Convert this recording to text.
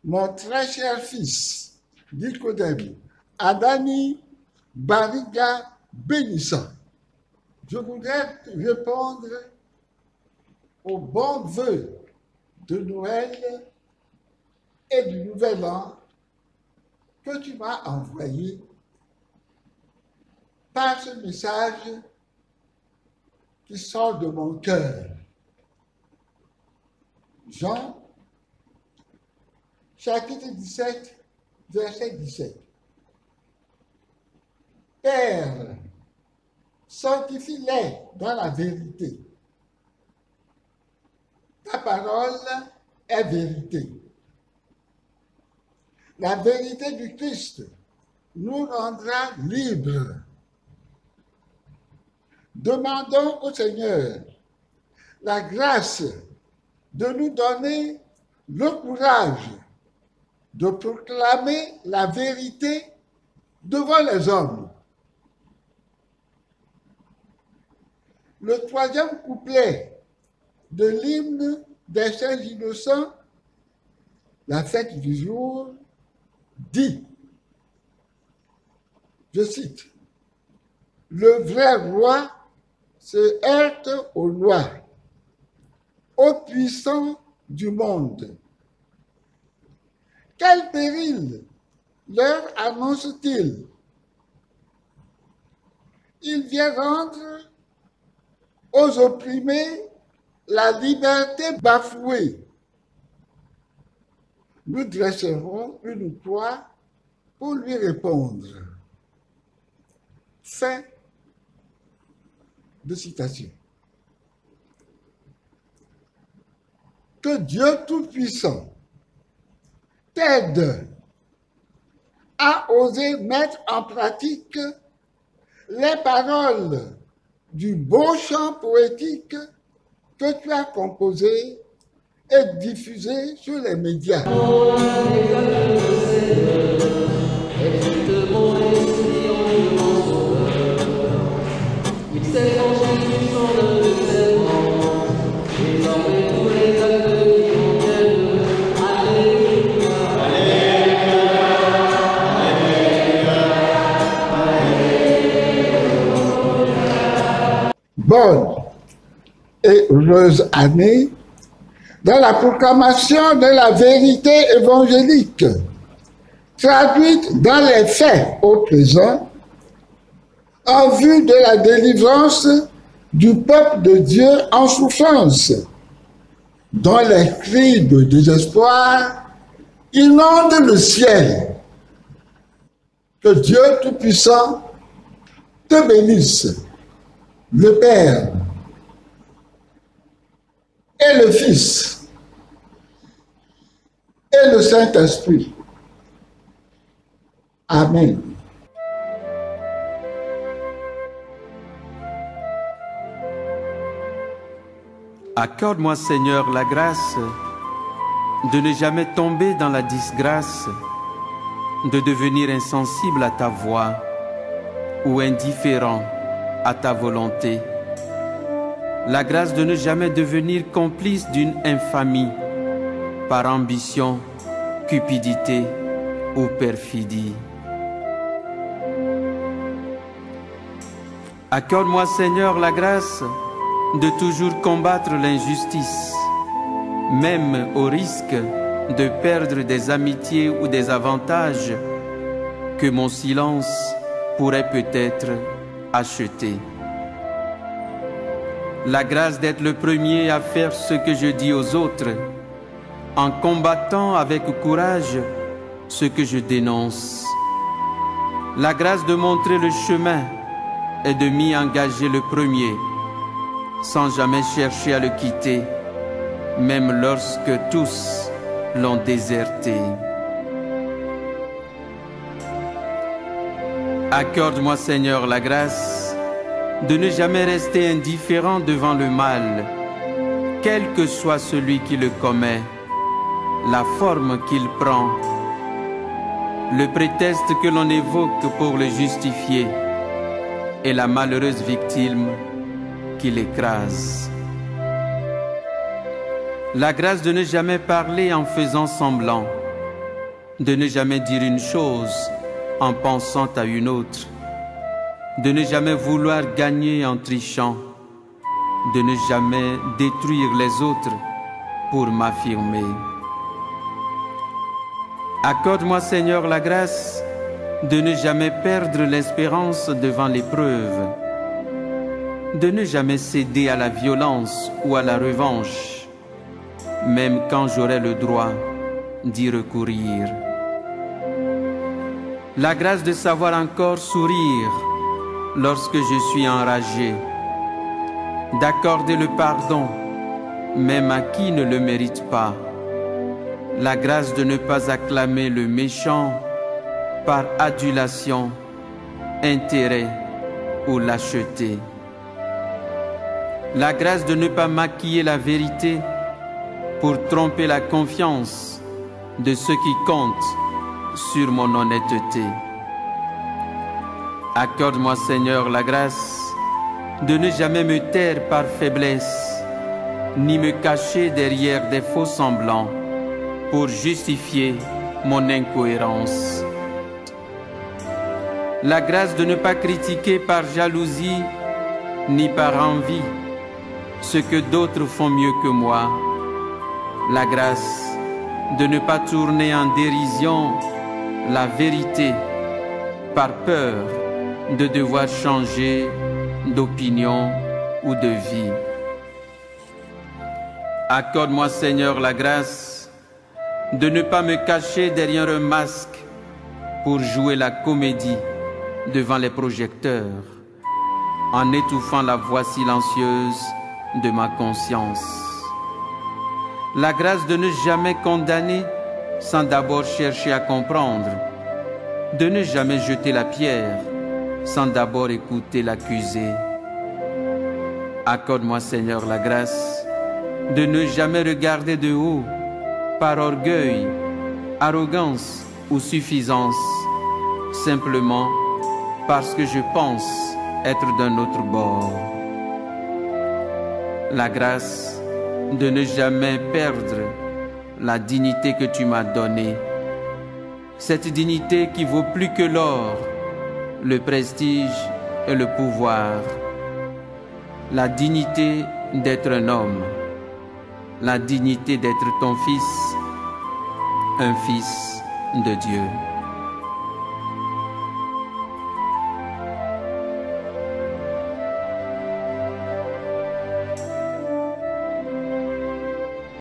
mon très cher fils Nicodème Adani Bariga bénissant, je voudrais répondre aux bons vœux de Noël et du Nouvel An que tu m'as envoyé par ce message qui sort de mon cœur. Jean, chapitre 17, verset 17. Père, sanctifie-les dans la vérité. Ta parole est vérité. La vérité du Christ nous rendra libres. Demandons au Seigneur la grâce de nous donner le courage de proclamer la vérité devant les hommes. Le troisième couplet de l'hymne des Saints Innocents, la fête du jour, dit, je cite, « Le vrai roi se heurte aux lois, aux puissants du monde. Quel péril leur annonce-t-il? Il vient rendre aux opprimés la liberté bafouée. Nous dresserons une croix pour lui répondre. » Fin de citation. Que Dieu Tout-Puissant t'aide à oser mettre en pratique les paroles du beau chant poétique que tu as composé et diffusé sur les médias. Bonne et heureuse année dans la proclamation de la vérité évangélique, traduite dans les faits au présent, en vue de la délivrance du peuple de Dieu en souffrance, dont les cris de désespoir inondent le ciel. Que Dieu Tout-Puissant te bénisse, le Père et le Fils et le Saint-Esprit. Amen. Accorde-moi, Seigneur, la grâce de ne jamais tomber dans la disgrâce, de devenir insensible à ta voix ou indifférent à ta volonté. La grâce de ne jamais devenir complice d'une infamie par ambition, cupidité ou perfidie. Accorde-moi, Seigneur, la grâce de toujours combattre l'injustice, même au risque de perdre des amitiés ou des avantages que mon silence pourrait peut-être acheter. La grâce d'être le premier à faire ce que je dis aux autres, en combattant avec courage ce que je dénonce. La grâce de montrer le chemin et de m'y engager le premier, sans jamais chercher à le quitter, même lorsque tous l'ont déserté. Accorde-moi, Seigneur, la grâce de ne jamais rester indifférent devant le mal, quel que soit celui qui le commet, la forme qu'il prend, le prétexte que l'on évoque pour le justifier et la malheureuse victime qui l'écrase. La grâce de ne jamais parler en faisant semblant, de ne jamais dire une chose en pensant à une autre, de ne jamais vouloir gagner en trichant, de ne jamais détruire les autres pour m'affirmer. Accorde-moi, Seigneur, la grâce de ne jamais perdre l'espérance devant l'épreuve, de ne jamais céder à la violence ou à la revanche, même quand j'aurai le droit d'y recourir. La grâce de savoir encore sourire lorsque je suis enragé, d'accorder le pardon même à qui ne le mérite pas, la grâce de ne pas acclamer le méchant par adulation, intérêt ou lâcheté, la grâce de ne pas maquiller la vérité pour tromper la confiance de ceux qui comptent sur mon honnêteté. Accorde-moi, Seigneur, la grâce de ne jamais me taire par faiblesse, ni me cacher derrière des faux semblants pour justifier mon incohérence. La grâce de ne pas critiquer par jalousie ni par envie ce que d'autres font mieux que moi. La grâce de ne pas tourner en dérision la vérité par peur de devoir changer d'opinion ou de vie. Accorde-moi, Seigneur, la grâce de ne pas me cacher derrière un masque pour jouer la comédie devant les projecteurs, en étouffant la voix silencieuse de ma conscience. La grâce de ne jamais condamner sans d'abord chercher à comprendre, de ne jamais jeter la pierre sans d'abord écouter l'accusé. Accorde-moi, Seigneur, la grâce de ne jamais regarder de haut par orgueil, arrogance ou suffisance, simplement parce que je pense être d'un autre bord. La grâce de ne jamais perdre la dignité que tu m'as donnée, cette dignité qui vaut plus que l'or, le prestige et le pouvoir, la dignité d'être un homme, la dignité d'être ton fils, un fils de Dieu.